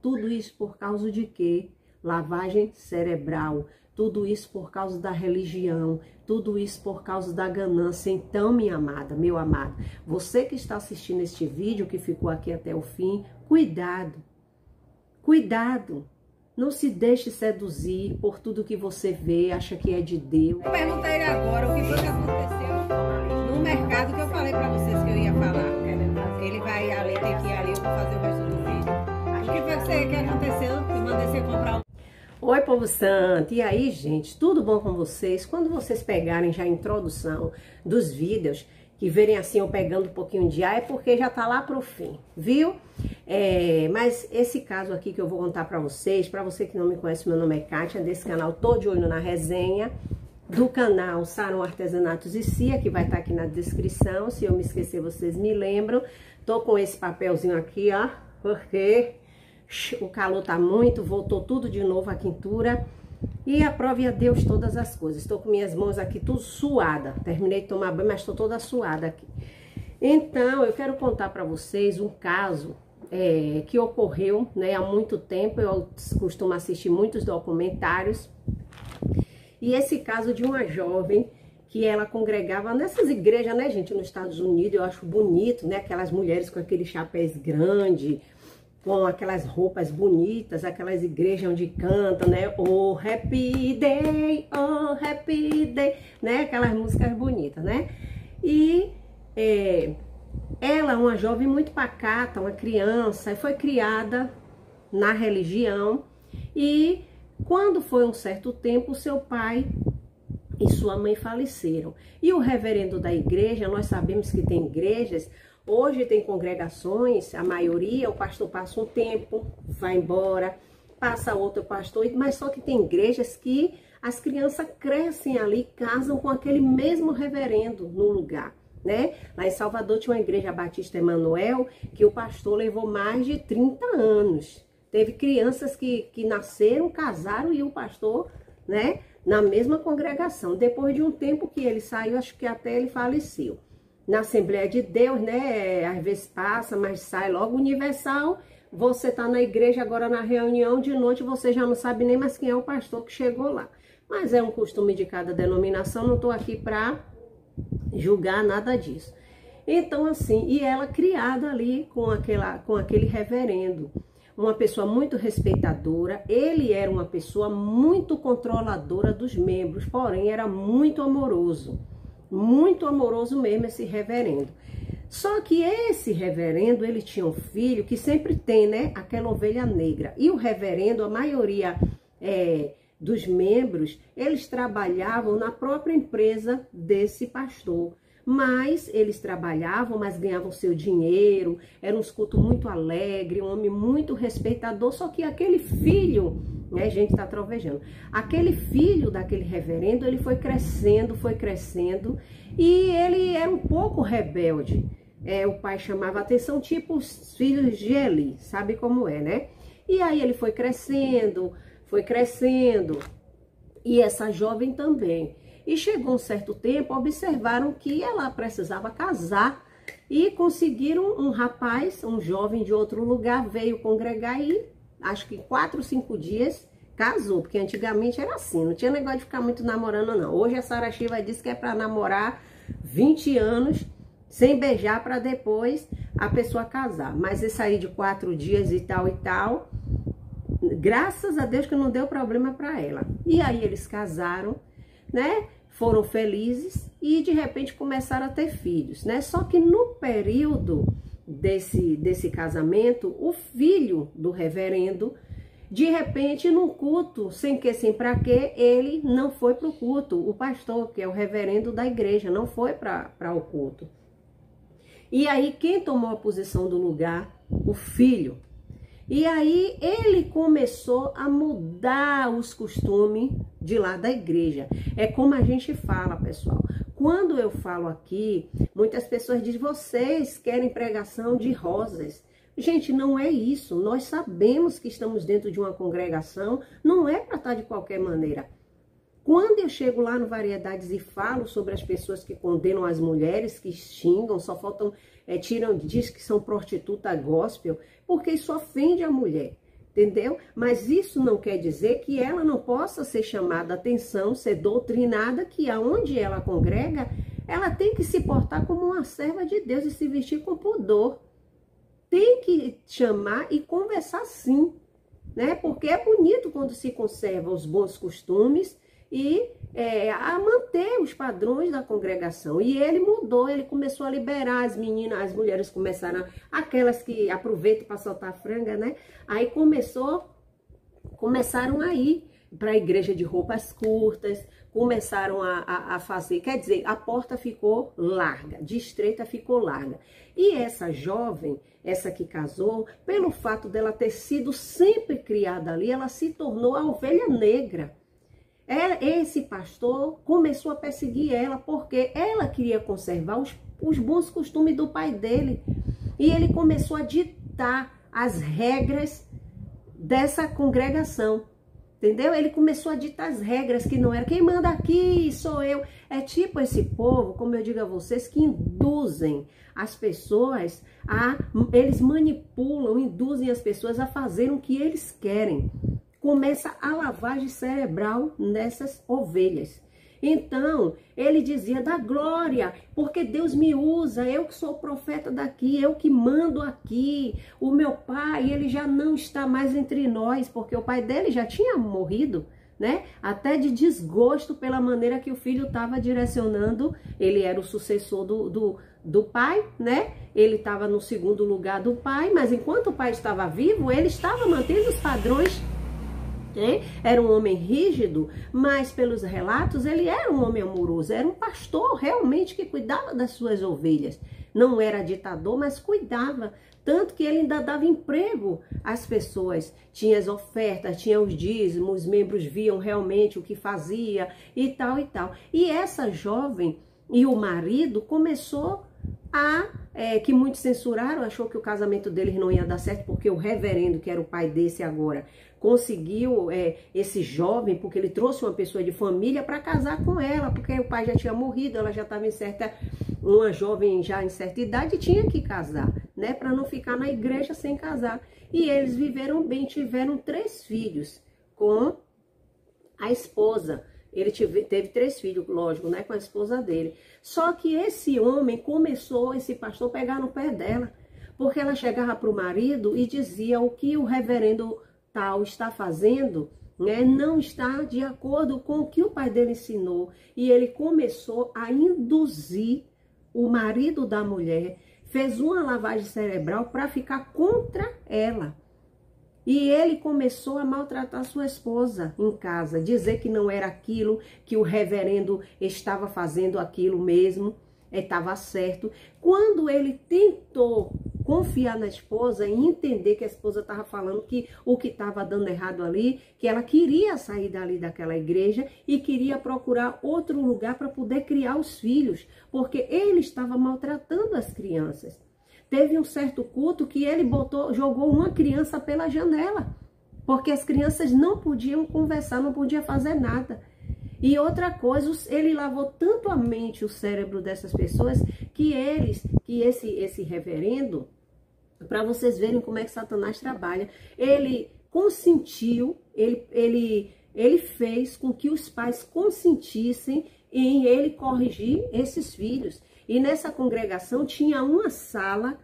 tudo isso por causa de quê? Lavagem cerebral. Tudo isso por causa da religião, tudo isso por causa da ganância. Então, minha amada, meu amado, você que está assistindo este vídeo, que ficou aqui até o fim, cuidado, cuidado. Não se deixe seduzir por tudo que você vê, acha que é de Deus. Eu perguntei agora o que foi que aconteceu no mercado, que eu falei pra vocês que eu ia falar. Ele vai ali, tem que ir ali, eu vou fazer o resto do vídeo. O que foi que aconteceu? Eu mandei você comprar um... Oi, povo santo! E aí, gente, tudo bom com vocês? Quando vocês pegarem já a introdução dos vídeos, que verem assim eu pegando um pouquinho de ar, é porque já tá lá pro fim, viu? Mas esse caso aqui que eu vou contar pra vocês, pra você que não me conhece, meu nome é Kátia, desse canal Tô de Olho na Resenha, do canal Saron Artesanatos e Cia, que vai estar aqui na descrição, se eu me esquecer vocês me lembram. Tô com esse papelzinho aqui, ó, porque o calor tá muito, voltou tudo de novo a quintura. E aprove a Deus todas as coisas. Estou com minhas mãos aqui tudo suada. Terminei de tomar banho, mas estou toda suada aqui. Então, eu quero contar para vocês um caso que ocorreu, né, há muito tempo. Eu costumo assistir muitos documentários. E esse caso de uma jovem que ela congregava nessas igrejas, né, gente, nos Estados Unidos. Eu acho bonito, né, aquelas mulheres com aqueles chapéus grandes, com aquelas roupas bonitas, aquelas igrejas onde cantam, né? Oh, happy day, né? Aquelas músicas bonitas, né? E ela, uma jovem muito pacata, uma criança, foi criada na religião e quando foi um certo tempo, seu pai e sua mãe faleceram. E o reverendo da igreja, nós sabemos que tem igrejas, hoje tem congregações, a maioria, o pastor passa um tempo, vai embora, passa outro pastor, mas só que tem igrejas que as crianças crescem ali, casam com aquele mesmo reverendo no lugar, né? Lá em Salvador tinha uma igreja Batista Emanuel, que o pastor levou mais de 30 anos. Teve crianças que nasceram, casaram e o pastor, né, na mesma congregação. Depois de um tempo que ele saiu, acho que até ele faleceu. Na Assembleia de Deus, né, às vezes passa, mas sai logo. Universal, você tá na igreja agora na reunião, de noite você já não sabe nem mais quem é o pastor que chegou lá. Mas é um costume de cada denominação, não tô aqui para julgar nada disso. Então assim, e ela criada ali com aquele reverendo, uma pessoa muito respeitadora, ele era uma pessoa muito controladora dos membros, porém era muito amoroso mesmo esse reverendo. Só que esse reverendo, ele tinha um filho que sempre tem, né, aquela ovelha negra. E o reverendo, a maioria dos membros, eles trabalhavam na própria empresa desse pastor. Mas eles trabalhavam, mas ganhavam seu dinheiro, era um culto muito alegre, um homem muito respeitador, só que aquele filho, né, gente, tá trovejando, aquele filho daquele reverendo, ele foi crescendo, e ele era um pouco rebelde. O pai chamava atenção, tipo os filhos de Eli, sabe como é, né? E aí ele foi crescendo, e essa jovem também. E chegou um certo tempo, observaram que ela precisava casar e conseguiram um rapaz, um jovem de outro lugar, veio congregar e acho que 4 ou 5 dias casou, porque antigamente era assim, não tinha negócio de ficar muito namorando não. Hoje a Sara Shiva disse que é para namorar 20 anos sem beijar para depois a pessoa casar. Mas esse aí de 4 dias e tal, graças a Deus que não deu problema para ela. E aí eles casaram, né? Foram felizes e de repente começaram a ter filhos, né? Só que no período desse casamento, o filho do reverendo, de repente, num culto, sem que, sem pra quê, ele não foi pro culto. O pastor, que é o reverendo da igreja, não foi para o culto. E aí, quem tomou a posição do lugar? O filho. E aí ele começou a mudar os costumes de lá da igreja. É como a gente fala, pessoal. Quando eu falo aqui, muitas pessoas dizem, vocês querem pregação de rosas. Gente, não é isso. Nós sabemos que estamos dentro de uma congregação, não é para estar de qualquer maneira. Quando eu chego lá no Variedades e falo sobre as pessoas que condenam as mulheres, que xingam, só faltam, diz que são prostituta gospel, porque isso ofende a mulher. entendeu? Mas isso não quer dizer que ela não possa ser chamada a atenção, ser doutrinada, que aonde ela congrega, ela tem que se portar como uma serva de Deus e se vestir com pudor. Tem que chamar e conversar sim, né? Porque é bonito quando se conserva os bons costumes e a manter os padrões da congregação. E ele mudou, ele começou a liberar as meninas, as mulheres começaram, aquelas que aproveitam para soltar a franga, né? Aí começaram a ir para a igreja de roupas curtas, começaram a fazer, quer dizer, a porta ficou larga, de estreita ficou larga. E essa jovem, essa que casou, pelo fato dela ter sido sempre criada ali, ela se tornou a ovelha negra. Esse pastor começou a perseguir ela porque ela queria conservar os bons costumes do pai dele. E ele começou a ditar as regras dessa congregação. Entendeu? Ele começou a ditar as regras que não era quem manda aqui sou eu. É tipo esse povo, como eu digo a vocês, que induzem as pessoas eles manipulam, induzem as pessoas a fazerem o que eles querem. Começa a lavagem cerebral nessas ovelhas. Então, ele dizia da glória, porque Deus me usa, eu que sou o profeta daqui, eu que mando aqui. O meu pai, ele já não está mais entre nós, porque o pai dele já tinha morrido, né? Até de desgosto pela maneira que o filho estava direcionando. Ele era o sucessor do pai, né? Ele estava no segundo lugar do pai, mas enquanto o pai estava vivo, ele estava mantendo os padrões. Era um homem rígido, mas pelos relatos ele era um homem amoroso, era um pastor realmente que cuidava das suas ovelhas. Não era ditador, mas cuidava, tanto que ele ainda dava emprego às pessoas. Tinha as ofertas, tinha os dízimos, os membros viam realmente o que fazia e tal e tal. E essa jovem e o marido começou que muitos censuraram, achou que o casamento deles não ia dar certo, porque o reverendo, que era o pai desse agora, conseguiu esse jovem, porque ele trouxe uma pessoa de família para casar com ela, porque o pai já tinha morrido, ela já estava uma jovem já em certa idade, e tinha que casar, né, para não ficar na igreja sem casar. E eles viveram bem, tiveram 3 filhos com a esposa. Ele teve 3 filhos, lógico, né, com a esposa dele. Só que esse homem esse pastor, pegar no pé dela, porque ela chegava para o marido e dizia o que o reverendo tal está fazendo, né, não está de acordo com o que o pai dele ensinou. E ele começou a induzir o marido da mulher, fez uma lavagem cerebral para ficar contra ela. E ele começou a maltratar sua esposa em casa, dizer que não era aquilo, que o reverendo estava fazendo aquilo mesmo, estava certo. Quando ele tentou confiar na esposa e entender que a esposa estava falando que o que estava dando errado ali, que ela queria sair dali daquela igreja e queria procurar outro lugar para poder criar os filhos, porque ele estava maltratando as crianças. Teve um certo culto que ele jogou uma criança pela janela, porque as crianças não podiam conversar, não podiam fazer nada. E outra coisa, ele lavou tanto a mente, o cérebro dessas pessoas, que esse reverendo, para vocês verem como é que Satanás trabalha, ele consentiu, ele fez com que os pais consentissem em ele corrigir esses filhos. E nessa congregação tinha uma sala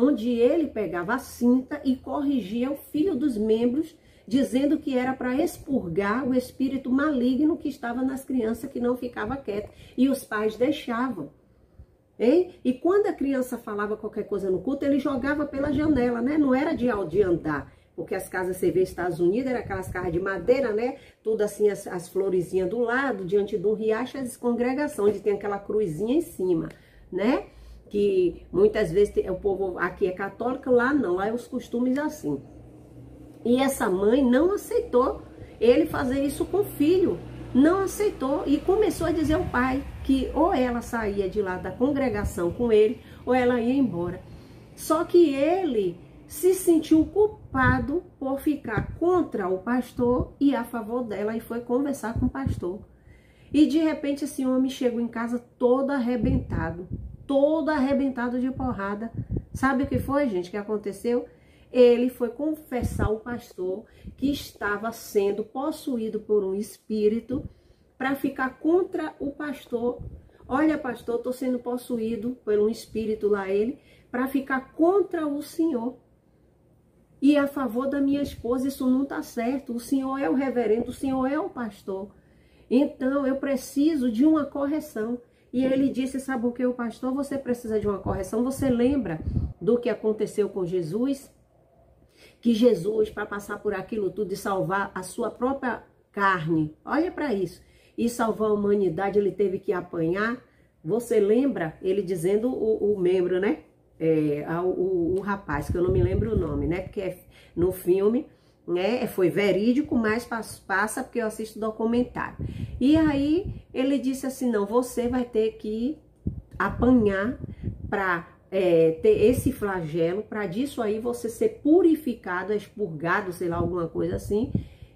onde ele pegava a cinta e corrigia o filho dos membros, dizendo que era para expurgar o espírito maligno que estava nas crianças, que não ficava quieto. E os pais deixavam. Hein? E quando a criança falava qualquer coisa no culto, ele jogava pela janela, né? Não era de andar. Porque as casas, você vê, Estados Unidos, eram aquelas casas de madeira, né? Tudo assim, as florezinhas do lado, diante de um riacho, as congregações, onde tem aquela cruzinha em cima, né? Que muitas vezes o povo aqui é católico, lá não, lá é os costumes assim. E essa mãe não aceitou ele fazer isso com o filho, não aceitou e começou a dizer ao pai que ou ela saía de lá da congregação com ele, ou ela ia embora. Só que ele se sentiu culpado por ficar contra o pastor e a favor dela e foi conversar com o pastor. E de repente esse homem chegou em casa todo arrebentado de porrada. Sabe o que foi, gente, que aconteceu? ele foi confessar ao pastor que estava sendo possuído por um espírito para ficar contra o pastor. Olha, pastor, estou sendo possuído por um espírito lá, ele, para ficar contra o senhor. E a favor da minha esposa, isso não está certo. O senhor é o reverendo, o senhor é o pastor. Então, eu preciso de uma correção. E ele disse, sabe o que, o pastor? Você precisa de uma correção. Você lembra do que aconteceu com Jesus? Que Jesus, para passar por aquilo tudo e salvar a sua própria carne, olha para isso, e salvar a humanidade, ele teve que apanhar. Você lembra? Ele dizendo o membro, né? O rapaz, que eu não me lembro o nome, né? Porque é no filme, né? Foi verídico, mas passa porque eu assisto documentário. E aí ele disse assim, não, você vai ter que apanhar para ter esse flagelo, para disso aí você ser purificado, expurgado, sei lá, alguma coisa assim,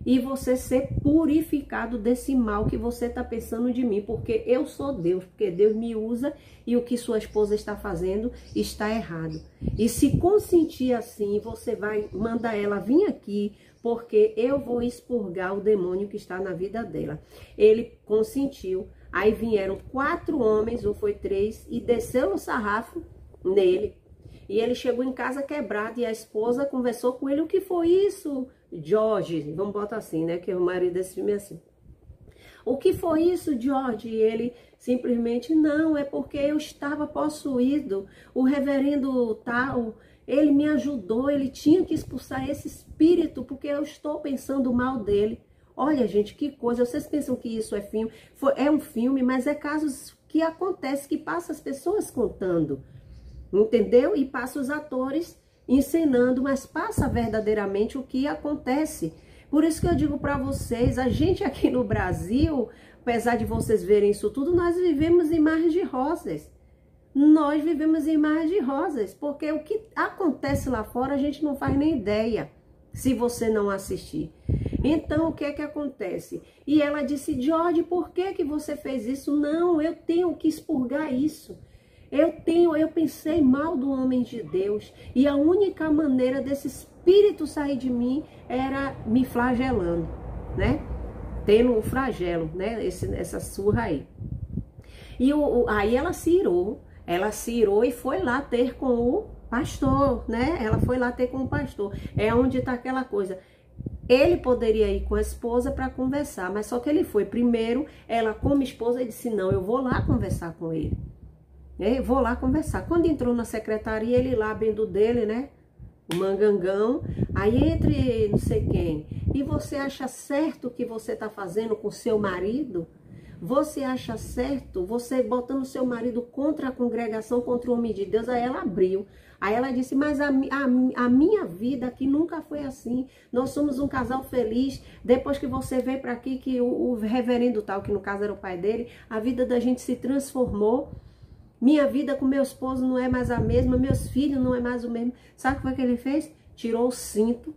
e você ser purificado desse mal que você está pensando de mim, porque eu sou Deus, porque Deus me usa e o que sua esposa está fazendo está errado. E se consentir assim, você vai mandar ela vir aqui, porque eu vou expurgar o demônio que está na vida dela. Ele consentiu, aí vieram 4 homens, ou foi 3, e desceu o sarrafo nele. E ele chegou em casa quebrado e a esposa conversou com ele, o que foi isso, George? Vamos botar assim, né, que o marido desse filme é assim. O que foi isso, George? E ele simplesmente, não, é porque eu estava possuído, o reverendo tal, ele me ajudou, ele tinha que expulsar esse espírito, porque eu estou pensando mal dele. Olha, gente, que coisa, vocês pensam que isso é filme? É um filme, mas é casos que acontecem, que passa as pessoas contando, entendeu? E passa os atores encenando, mas passa verdadeiramente o que acontece. Por isso que eu digo para vocês, a gente aqui no Brasil, apesar de vocês verem isso tudo, nós vivemos em mares de rosas. Nós vivemos em mares de rosas, porque o que acontece lá fora a gente não faz nem ideia, se você não assistir. Então, o que é que acontece? E ela disse, George, por que que você fez isso? Não, eu tenho que expurgar isso. Eu pensei mal do homem de Deus, e a única maneira desse espírito sair de mim era me flagelando, né? Tendo o flagelo, né? Essa surra aí. E aí ela se irou e foi lá ter com o pastor, né? Ela foi lá ter com o pastor. É onde está aquela coisa. Ele poderia ir com a esposa para conversar, mas só que ele foi primeiro, ela como esposa disse, não, eu vou lá conversar com ele. Vou lá conversar. Quando entrou na secretaria, ele lá, bem do dele, né? O mangangão. Aí entre não sei quem. E você acha certo o que você está fazendo com seu marido? Você acha certo você botando seu marido contra a congregação, contra o homem de Deus? Aí ela abriu. Aí ela disse, mas a minha vida aqui nunca foi assim. Nós somos um casal feliz. Depois que você veio para aqui, que o reverendo tal, que no caso era o pai dele, a vida da gente se transformou. Minha vida com meu esposo não é mais a mesma, meus filhos não é mais o mesmo. Sabe o que foi que ele fez? Tirou o cinto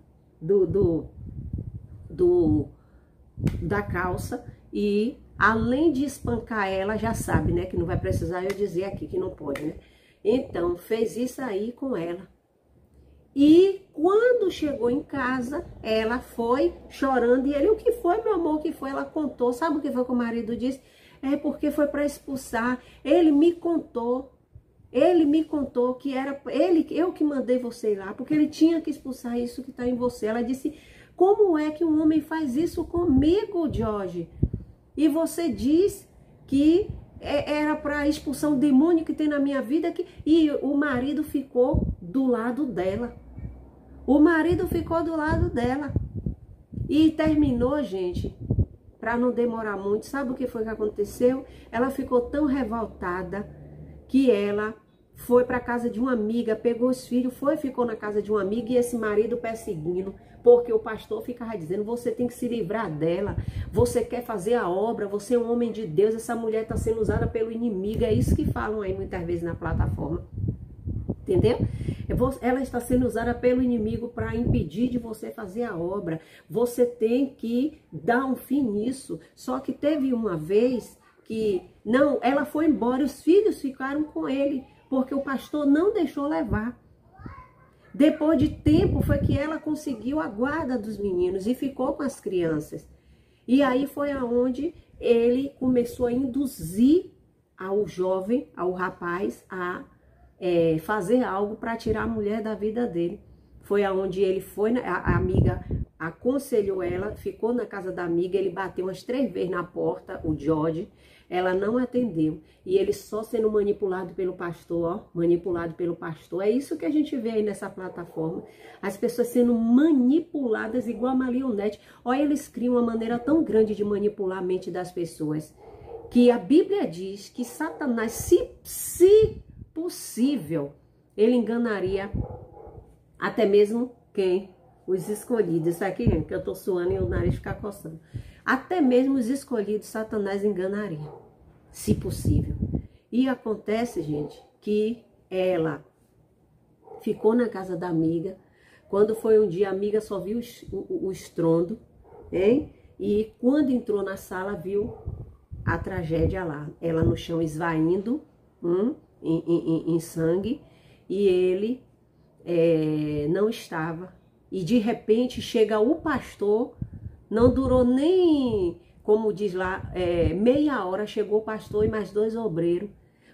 da calça e, além de espancar ela, já sabe, né? Que não vai precisar eu dizer aqui que não pode, né? Então, fez isso aí com ela. E quando chegou em casa, ela foi chorando. E ele, o que foi, meu amor? O que foi? Ela contou. Sabe o que foi que o marido disse? É porque foi para expulsar. Ele me contou que era eu que mandei você ir lá, porque ele tinha que expulsar isso que está em você. Ela disse, como é que um homem faz isso comigo, George? E você diz que era para expulsar um demônio que tem na minha vida, e o marido ficou do lado dela. O marido ficou do lado dela. E terminou, gente, para não demorar muito, sabe o que foi que aconteceu? Ela ficou tão revoltada que ela foi para casa de uma amiga, pegou os filhos, ficou na casa de uma amiga e esse marido perseguindo, porque o pastor ficava dizendo, você tem que se livrar dela, você quer fazer a obra, você é um homem de Deus, essa mulher está sendo usada pelo inimigo, é isso que falam aí muitas vezes na plataforma, entendeu? Ela está sendo usada pelo inimigo para impedir de você fazer a obra. Você tem que dar um fim nisso. Só que teve uma vez que, não, ela foi embora, os filhos ficaram com ele, porque o pastor não deixou levar. Depois de tempo foi que ela conseguiu a guarda dos meninos e ficou com as crianças. E aí foi aonde ele começou a induzir ao jovem, ao rapaz, a fazer algo para tirar a mulher da vida dele. Foi aonde ele foi, a amiga aconselhou ela, ficou na casa da amiga, ele bateu umas 3 vezes na porta, o George, ela não atendeu. E ele só sendo manipulado pelo pastor, ó, manipulado pelo pastor. É isso que a gente vê aí nessa plataforma. As pessoas sendo manipuladas igual a marionete. Olha, eles criam uma maneira tão grande de manipular a mente das pessoas, que a Bíblia diz que Satanás, se possível, ele enganaria até mesmo quem? Os escolhidos. Isso aqui, que eu tô suando e o nariz fica coçando. Até mesmo os escolhidos, Satanás enganaria, se possível. E acontece, gente, que ela ficou na casa da amiga. Quando foi um dia, a amiga só viu o estrondo, hein? E quando entrou na sala, viu a tragédia lá. Ela no chão esvaindo em sangue, e ele não estava. E de repente chega o pastor, não durou nem, como diz lá, meia hora, chegou o pastor e mais 2 obreiros,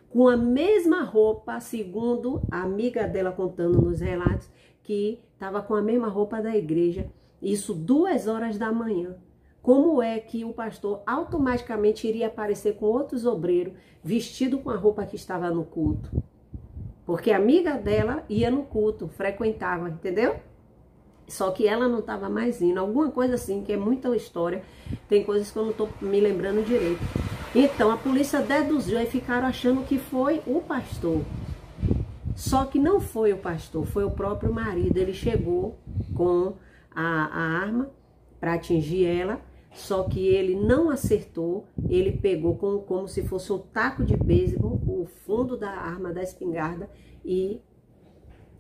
com a mesma roupa, segundo a amiga dela contando nos relatos, que estava com a mesma roupa da igreja, isso 2 horas da manhã. Como é que o pastor automaticamente iria aparecer com outros obreiros, vestido com a roupa que estava no culto? Porque a amiga dela ia no culto, frequentava, entendeu? Só que ela não estava mais indo, alguma coisa assim, que é muita história, tem coisas que eu não estou me lembrando direito. Então a polícia deduziu e ficaram achando que foi o pastor. Só que não foi o pastor, foi o próprio marido. Ele chegou com a arma para atingir ela, só que ele não acertou, ele pegou como se fosse um taco de beisebol, o fundo da arma, da espingarda, e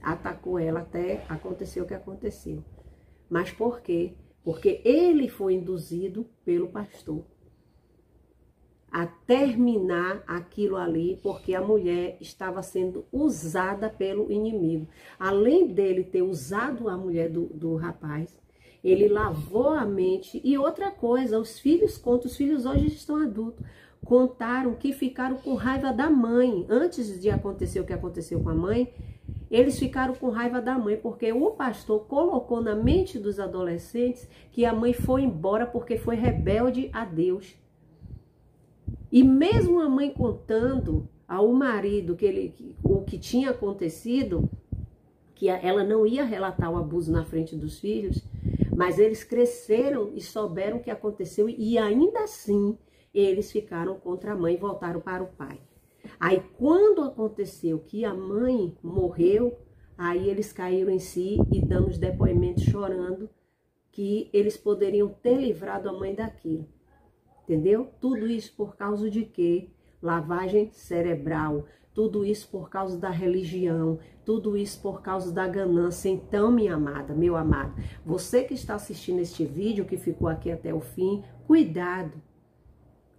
atacou ela até acontecer o que aconteceu. Mas por quê? Porque ele foi induzido pelo pastor a terminar aquilo ali, porque a mulher estava sendo usada pelo inimigo. Além dele ter usado a mulher do rapaz, ele lavou a mente. E outra coisa, os filhos contam, os filhos hoje estão adultos, contaram que ficaram com raiva da mãe. Antes de acontecer o que aconteceu com a mãe, eles ficaram com raiva da mãe, porque o pastor colocou na mente dos adolescentes que a mãe foi embora porque foi rebelde a Deus. E mesmo a mãe contando ao marido o que tinha acontecido, que ela não ia relatar o abuso na frente dos filhos, mas eles cresceram e souberam o que aconteceu, e ainda assim eles ficaram contra a mãe e voltaram para o pai. Aí quando aconteceu que a mãe morreu, aí eles caíram em si e dando os depoimentos chorando que eles poderiam ter livrado a mãe daquilo. Entendeu? Tudo isso por causa de quê? Lavagem cerebral. Tudo isso por causa da religião. Tudo isso por causa da ganância. Então, minha amada, meu amado, você que está assistindo este vídeo, que ficou aqui até o fim, cuidado.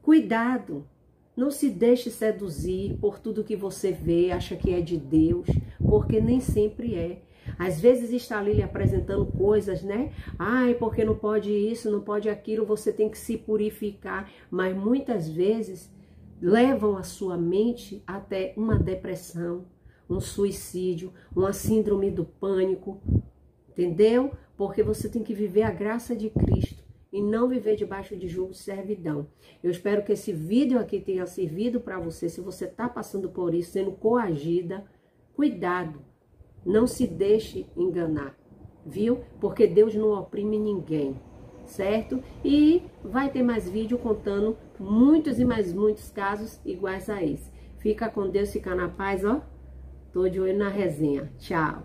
Cuidado. Não se deixe seduzir por tudo que você vê, acha que é de Deus, porque nem sempre é. Às vezes está ali lhe apresentando coisas, né? Ai, porque não pode isso, não pode aquilo, você tem que se purificar. Mas muitas vezes levam a sua mente até uma depressão, um suicídio, uma síndrome do pânico, entendeu? Porque você tem que viver a graça de Cristo e não viver debaixo de jugo de servidão. Eu espero que esse vídeo aqui tenha servido para você. Se você está passando por isso, sendo coagida, cuidado. Não se deixe enganar, viu? Porque Deus não oprime ninguém, certo? E vai ter mais vídeo contando muitos e mais muitos casos iguais a esse. Fica com Deus, fica na paz, ó. Tô de olho na resenha. Tchau.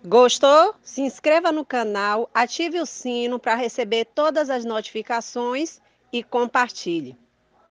Gostou? Se inscreva no canal, ative o sino para receber todas as notificações e compartilhe.